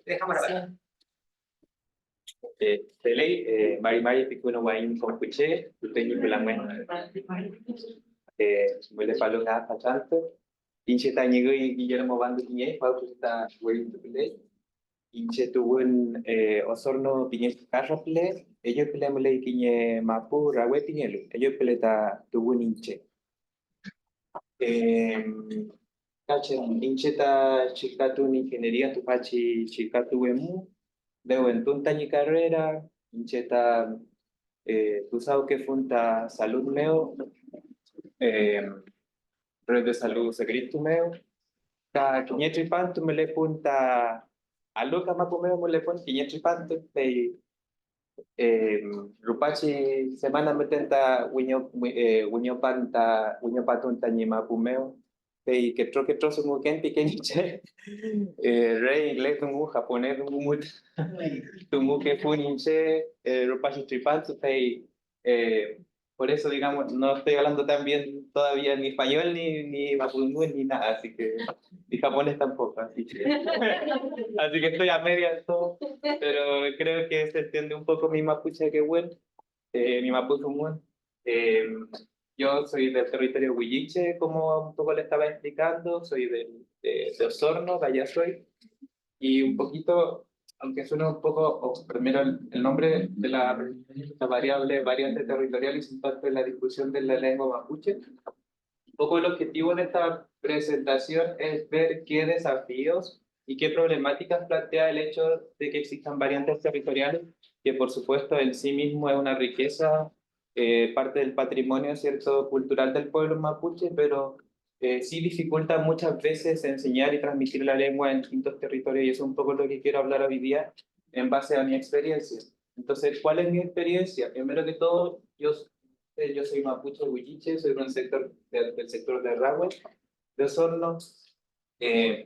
Dejamos la palabra. Tele, mari pikuno wain kompuche, tutengi pelangen, boleh palu na pachanto, inche ta nyegui Guillermo Bando Piñe, pau kita wain tupile, inche tuun osorno Piñe Carraple, ellos pele mulai Piñe Mapu Rawe Piñelu, ellos pele ta tuun inche. Kachen inche ta chikatu ni ingeniería tu pachi chikatu emu. Veo en tunta mi carrera, incheta, tú sabes que funta salud meo, red de salud secreto meo, ta quiñetri panto me le punta, a loca ma meo me le punta quiñetri panto, rupachi semana me tenta wiño patunta ni ma meo, que trozo mu ken pequeñiche, rey inglés mu japonés mu tumu que funinche, rupachi tripanto, por eso, digamos, no estoy hablando tan bien todavía ni español, ni mapudungun, ni nada, así que, ni japonés tampoco, así que estoy a media de todo, pero creo que se entiende un poco mi mapuche que bueno, mi mapudungun. Yo soy del territorio huilliche, como un poco le estaba explicando, soy de Osorno, de allá soy, y un poquito, aunque suene un poco, primero el nombre de la variante territorial y su impacto en la discusión de la lengua mapuche. Un poco el objetivo de esta presentación es ver qué desafíos y qué problemáticas plantea el hecho de que existan variantes territoriales, que por supuesto en sí mismo es una riqueza, parte del patrimonio, cierto, cultural del pueblo mapuche, pero sí dificulta muchas veces enseñar y transmitir la lengua en distintos territorios, y eso es un poco lo que quiero hablar hoy día en base a mi experiencia. Entonces, ¿cuál es mi experiencia? Primero que todo, yo soy mapuche huilliche, soy del sector de Rahue, de Osorno.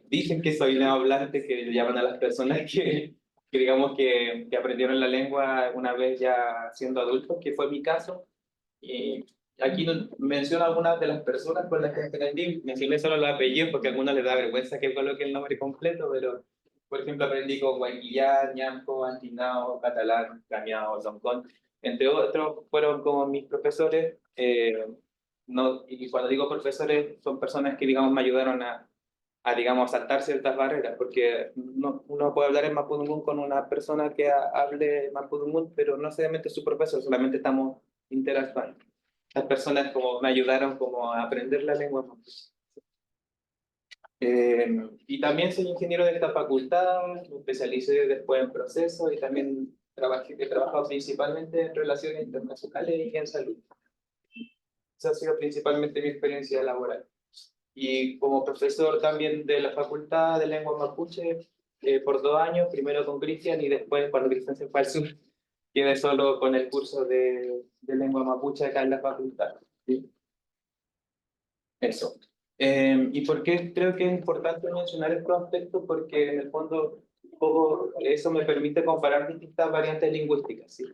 Dicen que soy neohablante, que le llaman a las personas que digamos que aprendieron la lengua una vez ya siendo adultos, que fue mi caso. Y aquí menciono algunas de las personas con las que aprendí, mencioné solo los apellidos porque a algunos les da vergüenza que coloque el nombre completo, pero por ejemplo aprendí con Guayquillán, Ñamco, Antinao, Catalán, Cañao, Zoncón, entre otros fueron como mis profesores. No, y cuando digo profesores son personas que digamos me ayudaron a digamos, saltar ciertas barreras, porque uno puede hablar en mapudungun con una persona que hable mapudungun, pero no necesariamente su profesor, solamente estamos interactuando. Las personas como me ayudaron como a aprender la lengua mapuche. Y también soy ingeniero de esta facultad, me especialicé después en procesos y también he trabajado principalmente en relaciones internacionales y en salud. Esa ha sido principalmente mi experiencia laboral. Y como profesor también de la Facultad de Lengua Mapuche, por 2 años, primero con Cristian y después cuando Cristian se fue al sur, quedé solo con el curso de Lengua Mapuche acá en la facultad. ¿Sí? Eso. ¿Y por qué creo que es importante mencionar estos aspectos? Porque en el fondo eso me permite comparar distintas variantes lingüísticas. ¿Sí?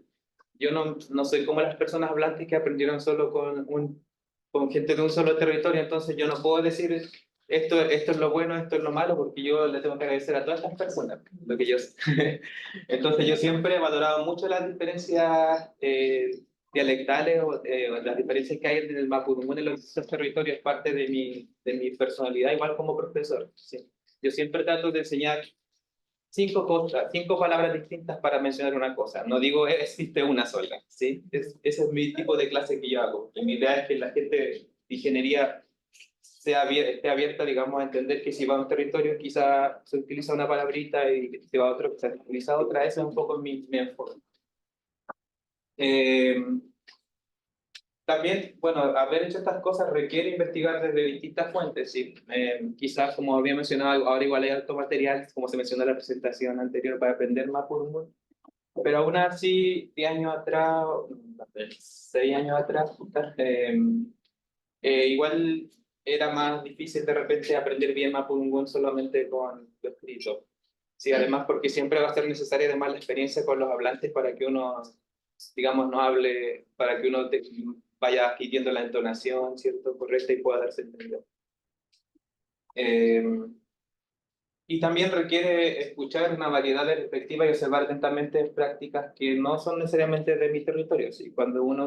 Yo no soy como las personas hablantes que aprendieron solo con gente de un solo territorio, entonces yo no puedo decir esto es lo bueno, esto es lo malo, porque yo le tengo que agradecer a todas estas personas lo que yo sé. Entonces yo siempre he valorado mucho las diferencias dialectales o las diferencias que hay en el mapudungun en los distintos territorios, parte de mi personalidad, igual como profesor. ¿Sí? Yo siempre trato de enseñar 5 cosas, 5 palabras distintas para mencionar una cosa. No digo existe una sola, ¿sí? Ese es mi tipo de clase que yo hago. Y mi idea es que la gente de ingeniería esté abierta, digamos, a entender que si va a un territorio quizá se utiliza una palabrita y si va a otro se utiliza otra. Ese es un poco mi enfoque. También, bueno, haber hecho estas cosas requiere investigar desde distintas fuentes, ¿sí? Quizás, como había mencionado, ahora igual hay alto material, como se mencionó en la presentación anterior, para aprender mapudungun, pero aún así, 10 años atrás, 6 años atrás, igual era más difícil de repente aprender bien mapudungun solamente con lo escrito. Sí, además porque siempre va a ser necesaria además la experiencia con los hablantes para que uno, digamos, no hable, para que uno vaya adquiriendo la entonación, ¿cierto?, correcta y pueda darse a entender. Y también requiere escuchar una variedad de perspectivas y observar atentamente prácticas que no son necesariamente de mi territorio. ¿Sí? Cuando uno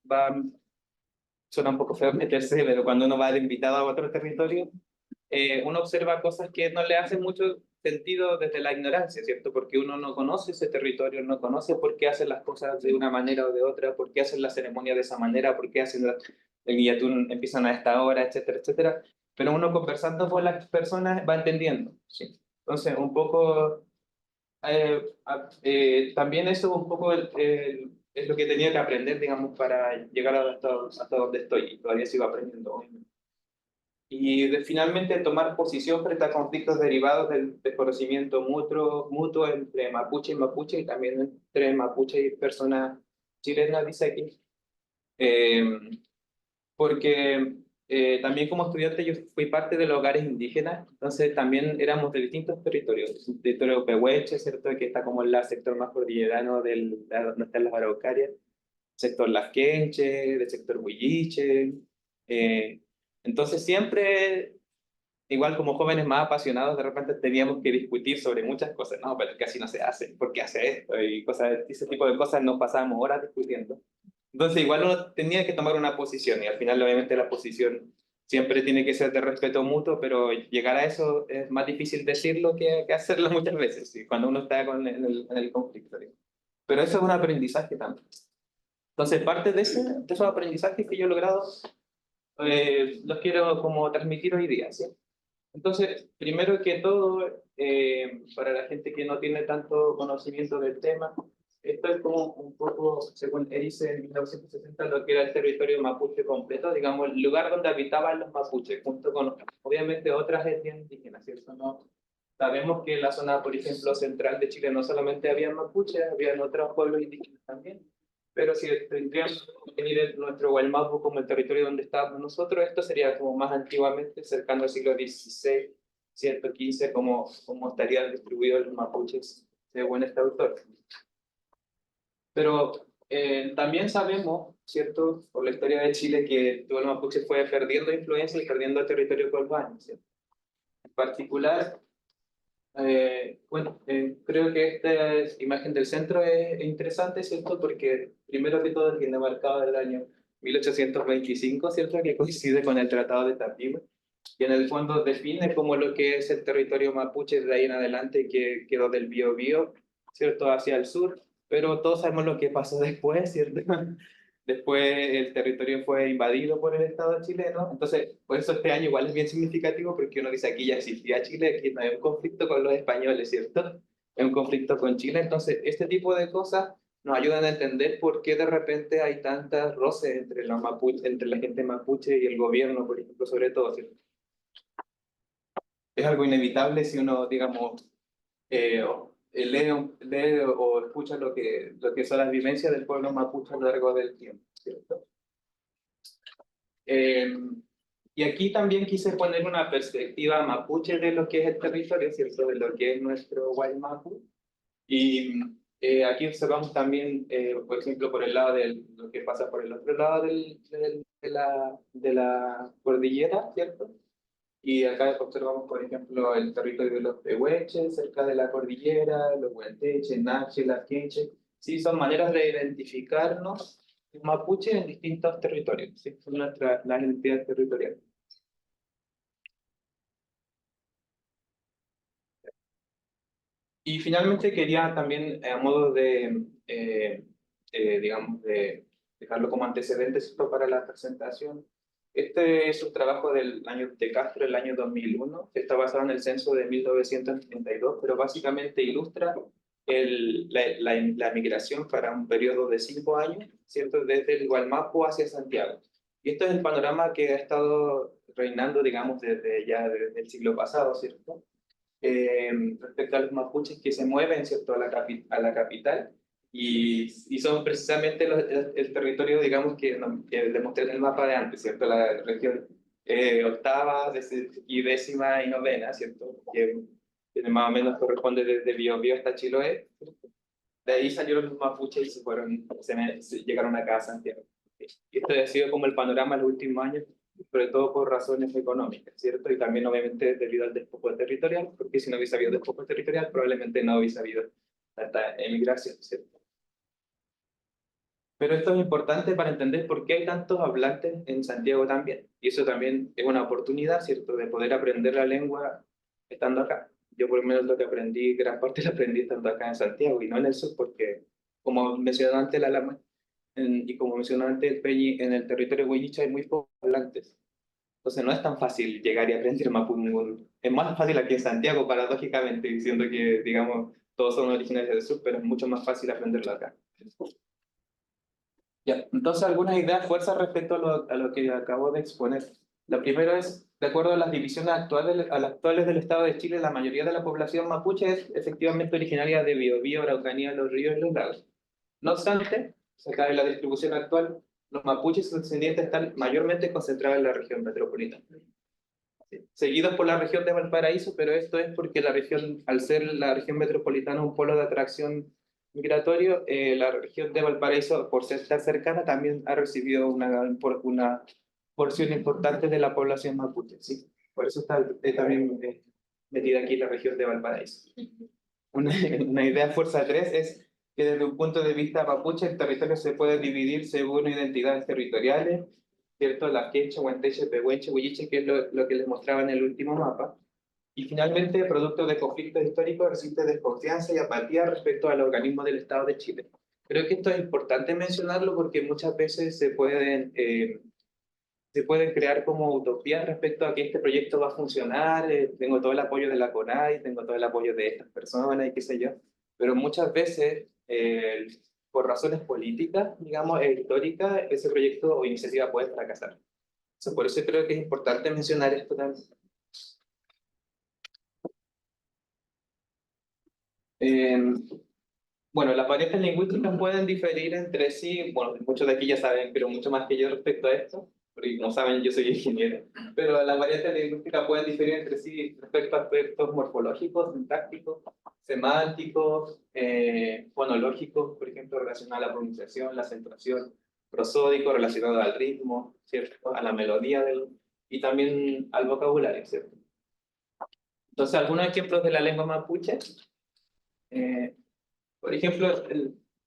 va, suena un poco feo meterse, pero cuando uno va de invitado a otro territorio, uno observa cosas que no le hacen mucho sentido desde la ignorancia, ¿cierto? Porque uno no conoce ese territorio, no conoce por qué hacen las cosas de una manera o de otra, por qué hacen la ceremonia de esa manera, por qué hacen el guillatún empiezan a esta hora, etcétera, etcétera. Pero uno conversando con las personas va entendiendo, ¿sí? Entonces, un poco, también eso un poco es lo que tenía que aprender, digamos, para llegar hasta donde estoy, y todavía sigo aprendiendo hoy. Y finalmente tomar posición frente a conflictos derivados del desconocimiento mutuo entre mapuche y mapuche, y también entre mapuche y personas chilenas, dice aquí. Eh, Porque también como estudiante yo fui parte de los hogares indígenas, entonces también éramos de distintos territorios. El territorio pehuenche, ¿cierto? Que está como en el sector más cordillerano donde están las araucarias, sector Lasquenche, del sector Huilliche. eh, entonces siempre, igual como jóvenes más apasionados, de repente teníamos que discutir sobre muchas cosas. No, pero es que así no se hace, ¿por qué hace esto? Y cosas, ese tipo de cosas nos pasábamos horas discutiendo. Entonces igual uno tenía que tomar una posición y al final obviamente la posición siempre tiene que ser de respeto mutuo, pero llegar a eso es más difícil decirlo que hacerlo muchas veces, ¿sí? Cuando uno está en el conflicto. ¿Sí? Pero eso es un aprendizaje también. Entonces parte de esos aprendizajes que yo he logrado, los quiero como transmitir hoy día. ¿Sí? Entonces, primero que todo, para la gente que no tiene tanto conocimiento del tema, esto es como un poco, según dice en 1960, lo que era el territorio mapuche completo, digamos, el lugar donde habitaban los mapuches, junto con, obviamente, otras etnias indígenas, ¿cierto? ¿No? Sabemos que en la zona, por ejemplo, central de Chile no solamente había mapuches, había otros pueblos indígenas también, pero si tendríamos que definir nuestro Gualmapu como el territorio donde estábamos nosotros, esto sería como más antiguamente, cercano al siglo XVI, 115, como estarían distribuidos los mapuches, según este autor. Pero también sabemos, ¿cierto?, por la historia de Chile, que todo el mapuche fue perdiendo influencia y perdiendo territorio con los años, ¿cierto? En particular, bueno, creo que esta imagen del centro es interesante, ¿cierto? Porque primero que todo tiene marcado el año 1825, ¿cierto? Que coincide con el Tratado de Tapima, y en el fondo define como lo que es el territorio mapuche de ahí en adelante, que quedó del Biobío, ¿cierto? Hacia el sur, pero todos sabemos lo que pasó después, ¿cierto? Después el territorio fue invadido por el Estado chileno, entonces por eso este año igual es bien significativo porque uno dice aquí ya existía Chile, aquí no hay un conflicto con los españoles, ¿cierto? Hay un conflicto con Chile, entonces este tipo de cosas nos ayudan a entender por qué de repente hay tantas roces entre los mapuche, entre la gente mapuche y el gobierno, por ejemplo, sobre todo, ¿cierto? Es algo inevitable si uno, digamos, lee o escucha lo que son las vivencias del pueblo mapuche a lo largo del tiempo, ¿cierto? Eh, y aquí también quise poner una perspectiva mapuche de lo que es el territorio, ¿cierto? De lo que es nuestro Guaymapu. Y aquí observamos también, por ejemplo, por el lado de lo que pasa por el otro lado de la cordillera, ¿cierto? Y acá observamos, por ejemplo, el territorio de los pehuenches, cerca de la cordillera, los huenteches, naches, las quenches. Sí, son maneras de identificarnos mapuche en distintos territorios. ¿Sí? Son las identidades territoriales. Y finalmente quería también, a modo digamos, de dejarlo como antecedentes esto para la presentación. Este es un trabajo del año de Castro, el año 2001, que está basado en el censo de 1932, pero básicamente ilustra la migración para un periodo de 5 años, ¿cierto? Desde el Gualmapu hacia Santiago. Y esto es el panorama que ha estado reinando, digamos, desde el siglo pasado, ¿cierto? Respecto a los mapuches que se mueven, ¿cierto?, a la capital, y son precisamente el territorio, digamos, que demostré en el mapa de antes, ¿cierto?, la región octava y décima y novena, ¿cierto?, que más o menos corresponde desde Biobío hasta Chiloé. De ahí salieron los mapuches y llegaron acá a Santiago. Y esto ha sido como el panorama en los últimos años. sobre todo por razones económicas, ¿cierto? Y también obviamente debido al despojo territorial, porque si no hubiese habido despojo territorial, probablemente no hubiese habido tanta emigración, ¿cierto? Pero esto es importante para entender por qué hay tantos hablantes en Santiago también. Y eso también es una oportunidad, ¿cierto?, de poder aprender la lengua estando acá. Yo por lo menos lo que aprendí, gran parte lo aprendí estando acá en Santiago y no en el sur, porque como mencioné antes, la Lama, y como mencioné antes, el Peñi, en el territorio huilliche hay muy pocos hablantes. Entonces no es tan fácil llegar y aprender mapudungun. Es más fácil aquí en Santiago, paradójicamente, diciendo que, digamos, todos son originarios del sur, pero es mucho más fácil aprenderlo acá. Ya, entonces algunas ideas fuerzas respecto a lo que acabo de exponer. Lo primero es, de acuerdo a las divisiones actuales, a las actuales del Estado de Chile, la mayoría de la población mapuche es efectivamente originaria de Biobío, Araucanía, los ríos y los lagos. No obstante, cerca de la distribución actual, los mapuches y sus descendientes están mayormente concentrados en la región metropolitana. Sí. Seguidos por la región de Valparaíso, pero esto es porque la región, al ser la región metropolitana un polo de atracción migratorio, la región de Valparaíso, por ser tan cercana, también ha recibido una porción importante de la población mapuche, ¿sí? Por eso está también metida aquí la región de Valparaíso. Una, una idea fuerza 3 es que desde un punto de vista mapuche el territorio se puede dividir según identidades territoriales, ¿cierto? La quechua, huanteche, pehuenche, huilliche, que es lo que les mostraba en el último mapa. Y finalmente, producto de conflictos históricos, existe desconfianza y apatía respecto al organismo del Estado de Chile. Creo que esto es importante mencionarlo porque muchas veces se pueden crear como utopías respecto a que este proyecto va a funcionar, tengo todo el apoyo de la CONAI, tengo todo el apoyo de estas personas y qué sé yo, pero muchas veces, por razones políticas, digamos, históricas, ese proyecto o iniciativa puede fracasar. Por eso creo que es importante mencionar esto también. Eh, bueno, las variantes lingüísticas pueden diferir entre sí, bueno, muchos de aquí ya saben, pero mucho más que yo respecto a esto, porque como saben, yo soy ingeniero, pero las variantes lingüísticas pueden diferir entre sí respecto a aspectos morfológicos, sintácticos, semánticos, fonológicos, por ejemplo, relacionado a la pronunciación, la acentuación, prosódico, relacionado al ritmo, ¿cierto?, a la melodía y también al vocabulario, ¿cierto? Entonces, algunos ejemplos de la lengua mapuche. eh, por ejemplo,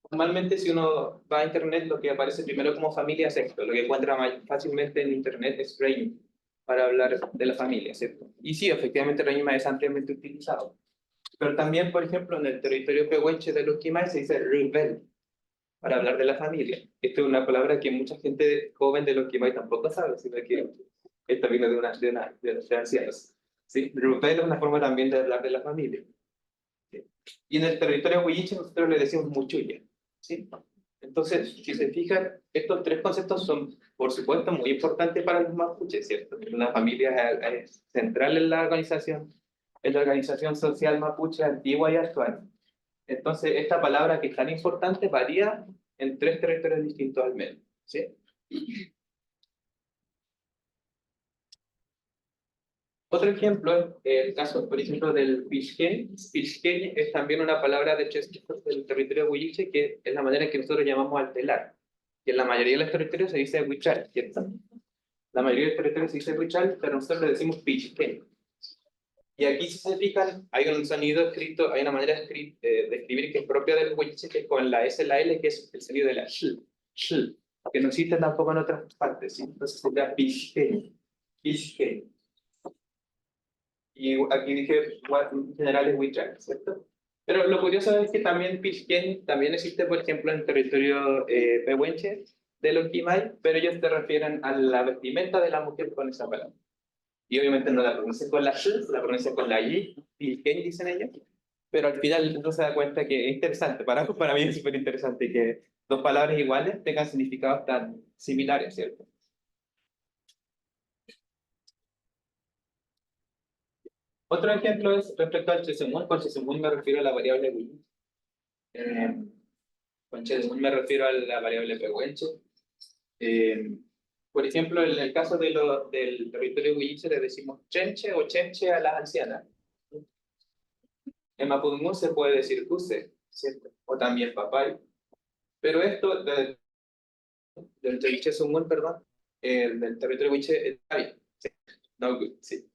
normalmente si uno va a Internet, lo que aparece primero como familia es esto. Lo que encuentra más fácilmente en Internet es Reima, para hablar de la familia, ¿cierto? Y sí, efectivamente Reima es ampliamente utilizado. Pero también, por ejemplo, en el territorio pehuenche de los Quimay se dice Rubel, para hablar de la familia. Esta es una palabra que mucha gente joven de los Quimay tampoco sabe, sino que esta viene de ancianos. ¿Sí? Rubel es una forma también de hablar de la familia. Y en el territorio huilliche nosotros le decimos muchuya, ¿sí? Entonces, si se fijan, estos tres conceptos son, por supuesto, muy importantes para los mapuches, ¿cierto? Una familia es central en la organización social mapuche antigua y actual. Entonces, esta palabra que es tan importante varía en tres territorios distintos al menos, ¿sí? Otro ejemplo es el caso, por ejemplo, del Pilquén. Pilquén es también una palabra de hecho del territorio huilliche, que es la manera en que nosotros llamamos al telar, que en la mayoría de los territorios se dice huichal, ¿cierto? La mayoría de los territorios se dice huichal, pero nosotros le decimos Pilquén. Y aquí, si se fijan, hay un sonido escrito, hay una manera de escribir que es propia del huilliche, que es con la S y la L, que es el sonido de la sh, que no existe tampoco en otras partes, ¿sí? Entonces sería Pilquén, Pilquén. Y aquí dije, en general es Huichal, ¿cierto? Pero lo curioso es que también Pilquén también existe, por ejemplo, en el territorio pehuenche de los Quimay, pero ellos se refieren a la vestimenta de la mujer con esa palabra. Y obviamente no la pronuncian con la sh, la pronuncian con la y, Pilquén dicen ellos. Pero al final uno se da cuenta que es interesante, para mí es súper interesante que dos palabras iguales tengan significados tan similares, ¿cierto? Otro ejemplo es respecto al chesemún. Con chesemún me refiero a la variable Wii. Con chesemún me refiero a la variable pehuenche. Eh, por ejemplo, en el caso del territorio huilliche le decimos chenche o chenche a las ancianas. En mapudungun se puede decir cuse, ¿cierto? O también papay. Pero esto del chesemún, perdón, del territorio huiche está bien. Sí. No good, sí.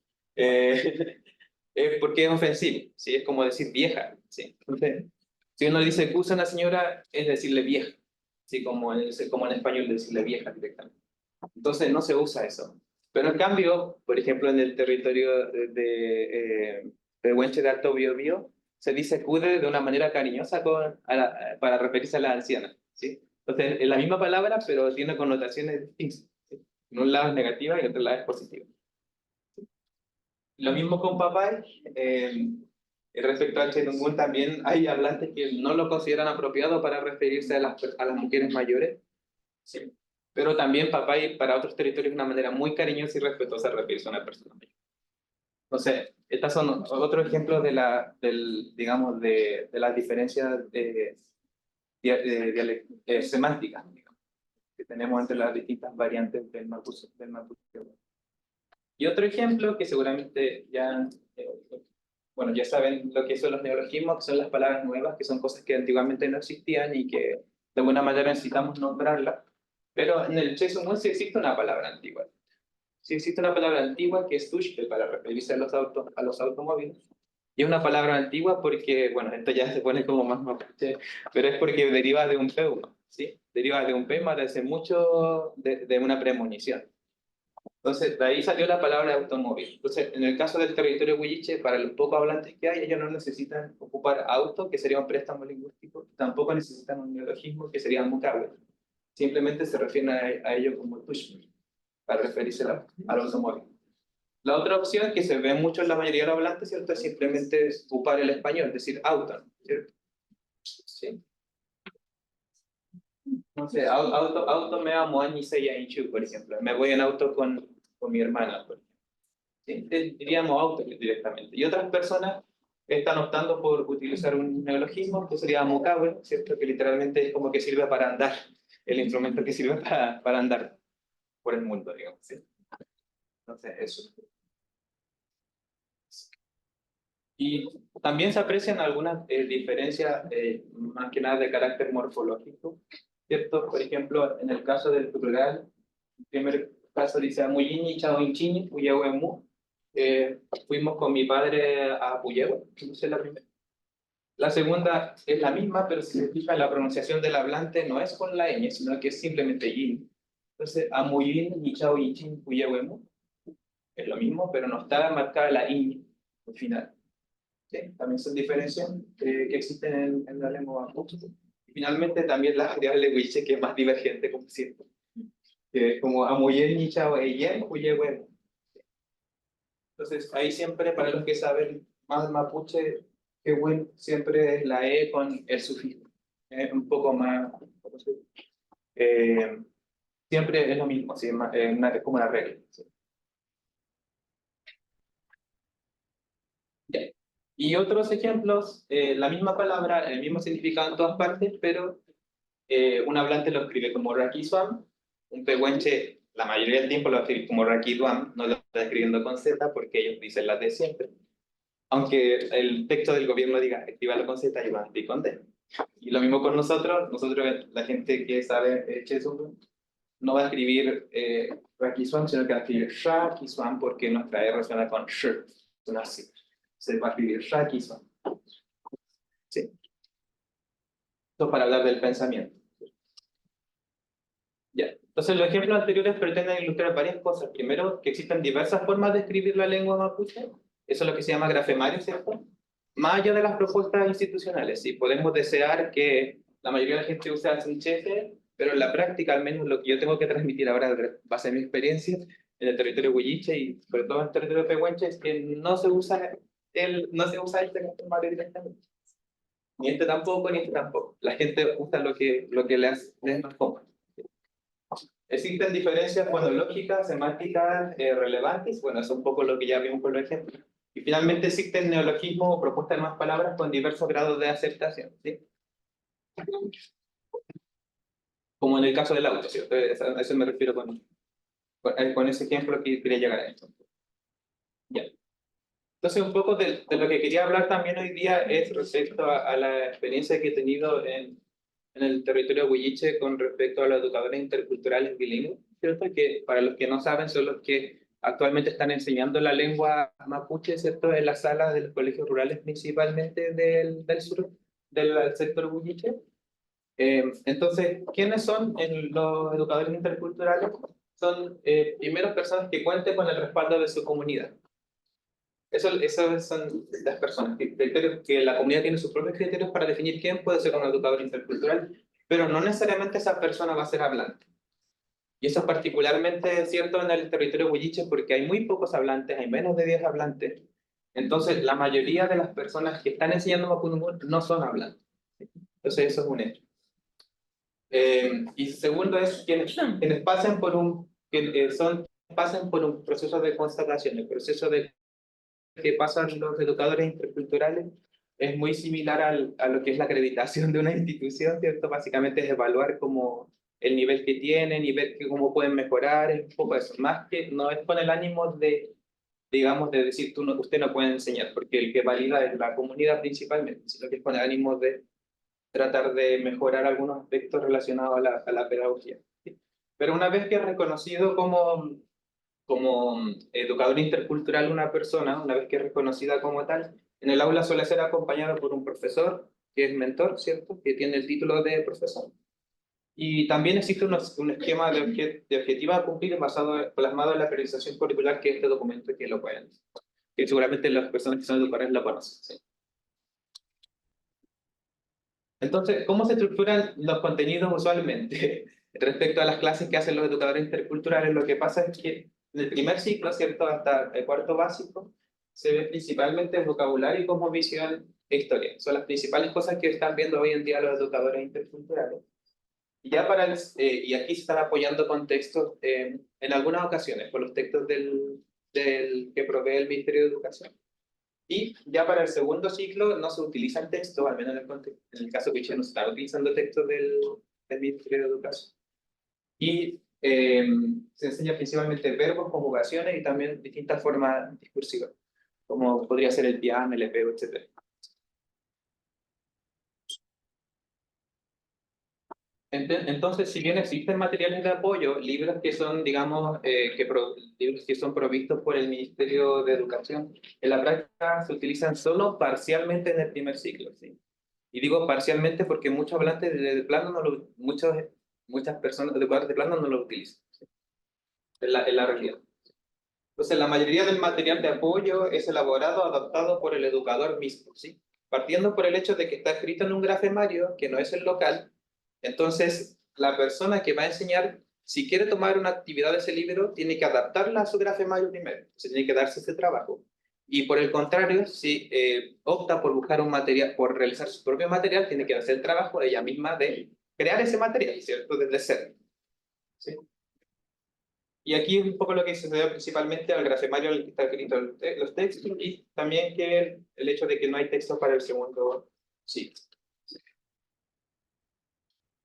Porque es ofensivo, ¿sí? Es como decir vieja, ¿sí? Entonces, si uno le dice que usa una señora, es decirle vieja, ¿sí? Como en español decirle vieja directamente. Entonces no se usa eso. Pero en cambio, por ejemplo, en el territorio de Huenche de Alto Biobío, se dice cude de una manera cariñosa para referirse a la anciana, ¿sí? Entonces, es la misma palabra, pero tiene connotaciones distintas, ¿sí? En un lado es negativa y en otro lado es positiva. Lo mismo con papá. Respecto al Chetungún, también hay hablantes que no lo consideran apropiado para referirse a las mujeres mayores. Sí. Pero también papay para otros territorios es una manera muy cariñosa y respetuosa de referirse a una persona mayor. Entonces, estas son otros ejemplos digamos, de las diferencias semánticas, digamos, que tenemos entre las distintas variantes del mapuche. Y otro ejemplo que seguramente eh, bueno, ya saben lo que son los neologismos, que son las palabras nuevas, que son cosas que antiguamente no existían y que de alguna manera necesitamos nombrarlas. Pero en el Chesumún sí existe una palabra antigua. Sí existe una palabra antigua que es tushpe para referirse a los automóviles. Y es una palabra antigua porque, bueno, esto ya se pone como más mapuche, pero es porque deriva de un peuma, ¿sí? Deriva de un peuma de hace mucho, de una premonición. Entonces, de ahí salió la palabra automóvil. Entonces, en el caso del territorio huilliche, para los pocos hablantes que hay, ellos no necesitan ocupar auto, que sería un préstamo lingüístico, tampoco necesitan un neologismo, que sería mucahue. Simplemente se refieren a ello como tushme, para referirse al automóvil. La otra opción que se ve mucho en la mayoría de los hablantes, ¿cierto? Es simplemente ocupar el español, es decir, auto, ¿cierto? ¿Sí? No sé, auto me amo a Inchu, por ejemplo. Me voy en auto con mi hermana, por ejemplo. ¿Sí? Diríamos auto directamente. Y otras personas están optando por utilizar un neologismo que sería mucahue, ¿cierto? Que literalmente es como que sirve para andar, el instrumento que sirve para andar por el mundo, digamos. ¿Sí? Entonces, eso. Y también se aprecian algunas diferencias, más que nada de carácter morfológico, ¿cierto? Por ejemplo, en el caso del plural, el primer caso dice Amuyini, Chao Inchini, Puyehue. Fuimos con mi padre a Puyehue, esa es la primera. La segunda es la misma, pero si se fija la pronunciación del hablante no es con la ñ, sino que es simplemente yin. Entonces, Amuyin, Chao Inchin, Puyehue. Es lo mismo, pero no está marcada la ñ al final. ¿Sí? También son diferencias que existen en la lengua mapuche. Y finalmente también la variable huiche, que es más divergente, como siempre. Que como amuyen ni chao eyen, huye bueno. Entonces, ahí siempre, para los que saben más mapuche, que bueno, siempre es la E con el sufijo. Un poco más, ¿cómo se dice? Siempre es lo mismo, ¿sí? Es como una regla. ¿Sí? Ya. Y otros ejemplos, la misma palabra, el mismo significado en todas partes, pero un hablante lo escribe como Rakiswam, un pehuenche la mayoría del tiempo lo escribe como Rakiduam, no lo está escribiendo con Z porque ellos dicen las de siempre. Aunque el texto del gobierno diga escríbalo con Z y van a con D. Y lo mismo con nosotros, la gente que sabe Chesum, no va a escribir Rakiswam, sino que va a escribir Rakiswam porque nuestra R suena con Sh, suena así. Se va a escribir Rakiswam. Sí. Esto para hablar del pensamiento. Ya. Entonces, los ejemplos anteriores pretenden ilustrar varias cosas. Primero, que existen diversas formas de escribir la lengua mapuche. Eso es lo que se llama grafemario, ¿cierto? Más allá de las propuestas institucionales, sí, podemos desear que la mayoría de la gente use Asunchefe, pero en la práctica, al menos lo que yo tengo que transmitir ahora, base en mi experiencia en el territorio huilliche y sobre todo en el territorio pehuenche, es que no se usa este grafemario directamente. Ni este tampoco, ni este tampoco. La gente usa lo que le es más cómodo. Existen diferencias fonológicas, semánticas relevantes, bueno, eso es un poco lo que ya vimos con los ejemplos. Y finalmente existen neologismos o propuestas de nuevas palabras con diversos grados de aceptación, ¿sí? Como en el caso del auto, ¿cierto? A eso me refiero con ese ejemplo que quería llegar a esto. Ya. Entonces, un poco de lo que quería hablar también hoy día es respecto a la experiencia que he tenido en el territorio huilliche con respecto a los educadores interculturales bilingües. ¿cierto? Que para los que no saben son los que actualmente están enseñando la lengua mapuche, ¿cierto? En las salas de los colegios rurales principalmente del sur, del sector Huilliche. Entonces, ¿quiénes son los educadores interculturales? Son primero personas que cuenten con el respaldo de su comunidad. Esas son las personas, que la comunidad tiene sus propios criterios para definir quién puede ser un educador intercultural, pero no necesariamente esa persona va a ser hablante. Y eso es particularmente cierto en el territorio huilliche porque hay muy pocos hablantes, hay menos de 10 hablantes. Entonces, la mayoría de las personas que están enseñando Mapudungun no son hablantes. Entonces, eso es un hecho. Y segundo es quienes pasen por pasen por un proceso de constatación, el proceso de que pasan los educadores interculturales es muy similar a lo que es la acreditación de una institución, ¿cierto? Básicamente es evaluar como el nivel que tienen y ver cómo pueden mejorar, un poco eso. Más que no es con el ánimo de, digamos, de decir usted no puede enseñar, porque el que valida es la comunidad principalmente, sino que es con el ánimo de tratar de mejorar algunos aspectos relacionados a la pedagogía. ¿Sí? Pero una vez que es reconocido como educador intercultural una persona, una vez que es reconocida como tal, en el aula suele ser acompañado por un profesor, que es mentor, ¿cierto? Que tiene el título de profesor. Y también existe un esquema de objetivos a cumplir plasmado en la periodización curricular, que es este documento que lo pueden, que seguramente las personas que son educadores lo conocen. ¿Sí? Entonces, ¿cómo se estructuran los contenidos usualmente? Respecto a las clases que hacen los educadores interculturales, lo que pasa es que en el primer ciclo, ¿cierto? Hasta el cuarto básico, se ve principalmente el vocabulario y cosmovisión e historia. Son las principales cosas que están viendo hoy en día los educadores interculturales. Y ya y aquí se están apoyando con textos, en algunas ocasiones, por los textos que provee el Ministerio de Educación. Y ya para el segundo ciclo no se utiliza el texto, al menos en el caso que yo no se está utilizando texto del Ministerio de Educación. Y se enseña principalmente verbos, conjugaciones y también distintas formas discursivas, como podría ser el piano, el epeo, etc. Entonces, si bien existen materiales de apoyo, libros que son, digamos, libros que son provistos por el Ministerio de Educación, en la práctica se utilizan solo parcialmente en el primer ciclo, ¿sí? Y digo parcialmente porque muchos hablantes de plano muchas personas de plano no lo utilizan, ¿sí? En la realidad. Entonces, la mayoría del material de apoyo es elaborado, adaptado por el educador mismo, ¿sí? Partiendo por el hecho de que está escrito en un grafemario, que no es el local, entonces la persona que va a enseñar, si quiere tomar una actividad de ese libro, tiene que adaptarla a su grafemario primero, se tiene que darse ese trabajo. Y por el contrario, si opta por buscar un material, por realizar su propio material, tiene que hacer el trabajo ella misma de crear ese material, ¿cierto? Desde cero, ¿sí? Y aquí es un poco lo que se debe principalmente al grafemario en el que está escrito los textos y también que el hecho de que no hay texto para el segundo ciclo.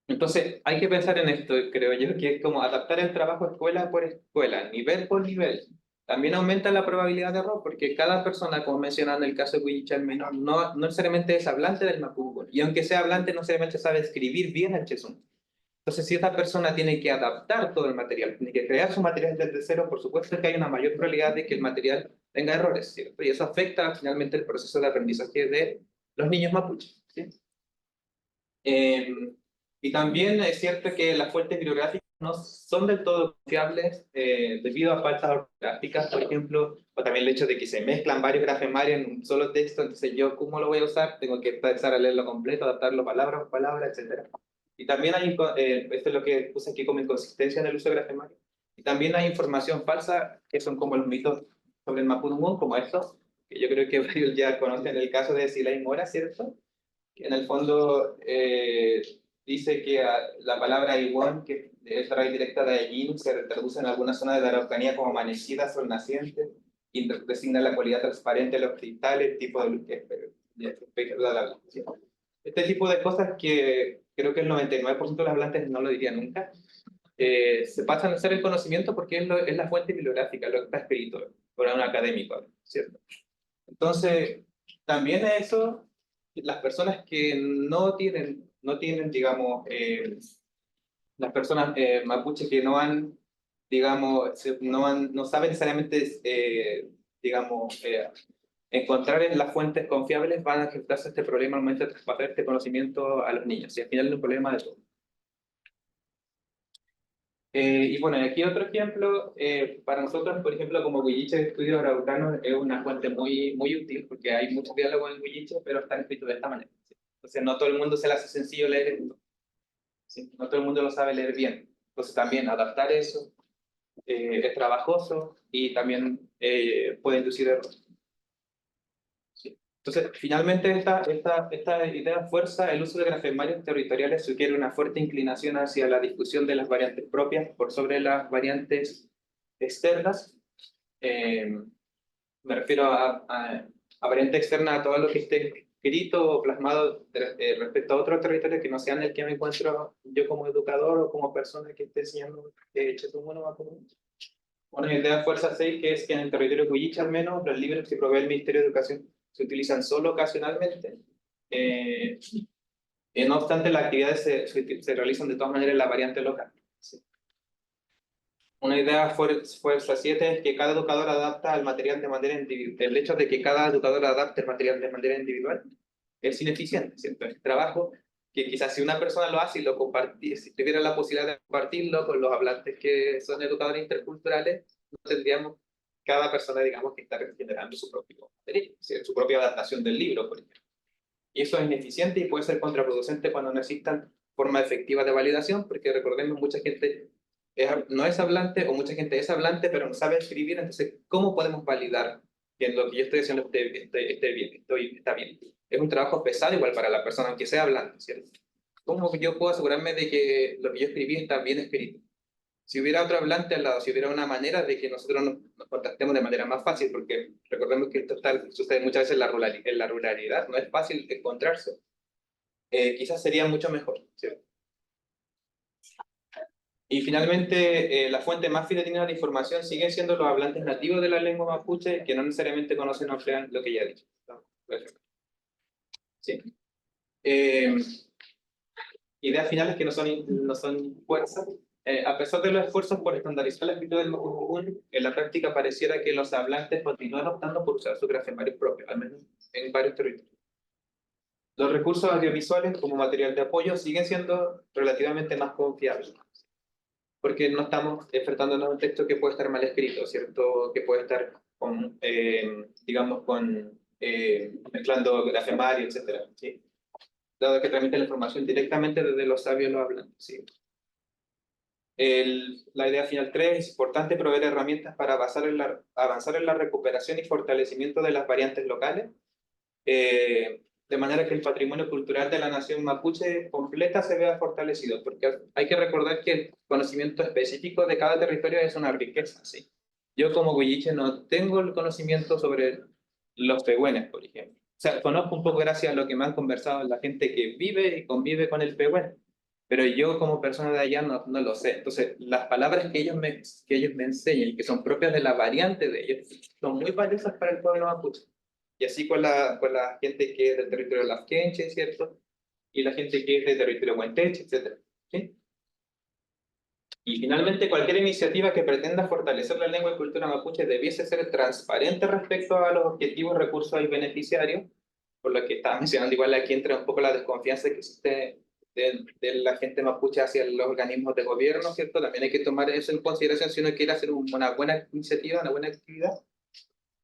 Entonces, hay que pensar en esto, creo yo, que es como adaptar el trabajo escuela por escuela, nivel por nivel. También aumenta la probabilidad de error, porque cada persona, como mencionaba en el caso de Huilliche Menor, no necesariamente es hablante del mapudungun. Y aunque sea hablante, no necesariamente sabe escribir bien el chezun. Entonces, si esta persona tiene que adaptar todo el material, tiene que crear su material desde cero, por supuesto que hay una mayor probabilidad de que el material tenga errores, ¿cierto? Y eso afecta finalmente el proceso de aprendizaje de los niños mapuches, ¿sí? Y también es cierto que las fuentes bibliográficas no son del todo confiables debido a faltas ortográficas, por ejemplo, o también el hecho de que se mezclan varios grafemarios en un solo texto, entonces yo, ¿cómo lo voy a usar? Tengo que empezar a leerlo completo, adaptarlo palabra por palabra, etc. Y también esto es lo que puse aquí como inconsistencia en el uso de grafemario. Y también hay información falsa, que son como los mitos sobre el mapudungun, como estos, que yo creo que varios ya conocen el caso de Silay Mora, ¿cierto? Que en el fondo dice que la palabra Iwon, que es raíz directa de Ayin, se traduce en algunas zonas de la Araucanía como amanecida, sol naciente, y designa la cualidad transparente de los cristales, tipo de luz que bla, bla, bla, ¿sí? Este tipo de cosas que creo que el 99% de los hablantes no lo diría nunca, se pasan a ser el conocimiento porque es la fuente bibliográfica, lo que está escrito por un académico, ¿cierto? Entonces, también eso, las personas que no tienen, digamos, las personas mapuches que no han digamos, no saben necesariamente, digamos, encontrar en las fuentes confiables, van a enfrentarse a este problema al momento de traspasar este conocimiento a los niños. Y al final es un problema de todo. Y bueno, aquí otro ejemplo, para nosotros, por ejemplo, como Huilliche de Estudios Araucanos es una fuente muy útil, porque hay muchos diálogos en Huilliche, pero están escritos de esta manera, ¿sí? Entonces no todo el mundo se le hace sencillo leer esto, ¿sí? No todo el mundo lo sabe leer bien. Entonces también adaptar eso es trabajoso y también puede inducir errores. ¿Sí? Entonces, finalmente, esta idea fuerza el uso de grafemarios territoriales sugiere una fuerte inclinación hacia la discusión de las variantes propias por sobre las variantes externas. Me refiero a variante externa a todo lo que esté escrito o plasmado respecto a otro territorio que no sea en el que me encuentro yo como educador o como persona que esté enseñando Chetumal o común. Una idea fuerza 6 que es que en el territorio Cuyiche al menos los libros que provee el Ministerio de Educación se utilizan solo ocasionalmente. No obstante, las actividades se realizan de todas maneras en la variante local. ¿Sí? Una idea fuerza 7 es que cada educador adapta el material de manera individual. El hecho de que cada educador adapte el material de manera individual es ineficiente, ¿cierto? Es trabajo que quizás si una persona lo hace y lo comparte, si tuviera la posibilidad de compartirlo con los hablantes que son educadores interculturales, no tendríamos cada persona, digamos, que estar generando su propio material, ¿sí? Su propia adaptación del libro, por ejemplo. Y eso es ineficiente y puede ser contraproducente cuando no existan formas efectivas de validación, porque recordemos, mucha gente no es hablante o mucha gente es hablante, pero no sabe escribir, entonces, ¿cómo podemos validar que lo que yo estoy haciendo esté bien, está bien? Es un trabajo pesado igual para la persona, aunque sea hablante, ¿cierto? ¿Cómo yo puedo asegurarme de que lo que yo escribí está bien escrito? Si hubiera otro hablante al lado, si hubiera una manera de que nosotros nos contactemos de manera más fácil, porque recordemos que esto sucede muchas veces en la ruralidad, no es fácil encontrarse, quizás sería mucho mejor, ¿cierto? Y finalmente, la fuente más fidedigna de información siguen siendo los hablantes nativos de la lengua mapuche, que no necesariamente conocen o emplean lo que ya he dicho, ¿no? ¿Sí? Eh, Ideas finales que no son fuerzas. A pesar de los esfuerzos por estandarizar la escritura del mapudungun, en la práctica pareciera que los hablantes continúan optando por usar sus grafemarios propios, al menos en varios territorios. Los recursos audiovisuales como material de apoyo siguen siendo relativamente más confiables, porque no estamos enfrentándonos a un texto que puede estar mal escrito, ¿cierto? Que puede estar digamos, mezclando grafemario, etcétera, ¿sí? Dado que transmite la información directamente desde los sabios los hablantes, ¿sí? La idea final 3 es importante proveer herramientas para avanzar en la recuperación y fortalecimiento de las variantes locales, de manera que el patrimonio cultural de la nación mapuche completa se vea fortalecido, porque hay que recordar que el conocimiento específico de cada territorio es una riqueza, ¿sí? Yo como huilliche no tengo el conocimiento sobre los pehüenes, por ejemplo. O sea, conozco un poco gracias a lo que me han conversado la gente que vive y convive con el pehuen, pero yo como persona de allá no lo sé. Entonces, las palabras que ellos me enseñan y que son propias de la variante de ellos son muy valiosas para el pueblo mapuche. Y así con la gente que es del territorio lafkenche, ¿cierto? Y la gente que es del territorio huanteche, etcétera, ¿sí? Y finalmente, cualquier iniciativa que pretenda fortalecer la lengua y cultura mapuche debiese ser transparente respecto a los objetivos, recursos y beneficiarios, por lo que estaba mencionando igual aquí entra un poco la desconfianza que existe de la gente mapuche hacia los organismos de gobierno, ¿cierto? También hay que tomar eso en consideración si uno quiere hacer una buena iniciativa, una buena actividad.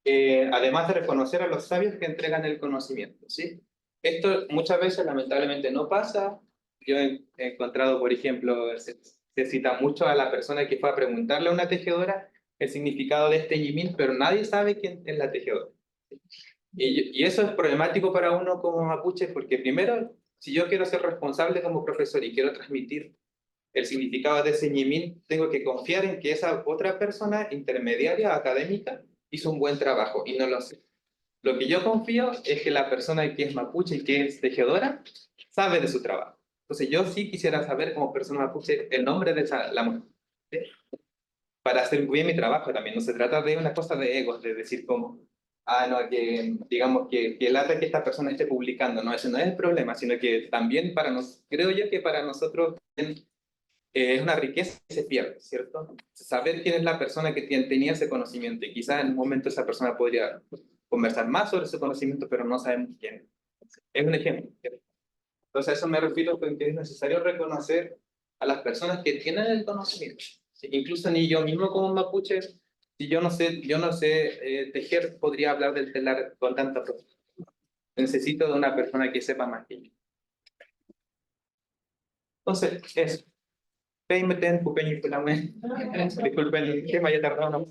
Además de reconocer a los sabios que entregan el conocimiento, ¿sí? Esto muchas veces lamentablemente no pasa. Yo he encontrado, por ejemplo, se cita mucho a la persona que fue a preguntarle a una tejedora el significado de este yimín, pero nadie sabe quién es la tejedora. Y eso es problemático para uno como mapuche, porque primero, si yo quiero ser responsable como profesor y quiero transmitir el significado de ese ñimín, tengo que confiar en que esa otra persona intermediaria académica hizo un buen trabajo y no lo sé. Lo que yo confío es que la persona que es mapuche y que es tejedora sabe de su trabajo. Entonces yo sí quisiera saber como persona mapuche el nombre de la mujer, ¿sí? Para hacer bien mi trabajo también. No se trata de una cosa de egos, de decir como, no, que digamos que lata que esta persona esté publicando. No, ese no es el problema, sino que también creo yo que para nosotros es una riqueza que se pierde, ¿cierto? Saber quién es la persona que tenía ese conocimiento y quizás en un momento esa persona podría conversar más sobre ese conocimiento, pero no sabemos quién. Es un ejemplo, ¿cierto? Entonces a eso me refiero con que es necesario reconocer a las personas que tienen el conocimiento. ¿Sí? Incluso ni yo mismo como mapuche, si yo no sé tejer, podría hablar del telar con tanta profundidad. Necesito de una persona que sepa más que yo. Entonces, eso. Disculpen que me haya tardado.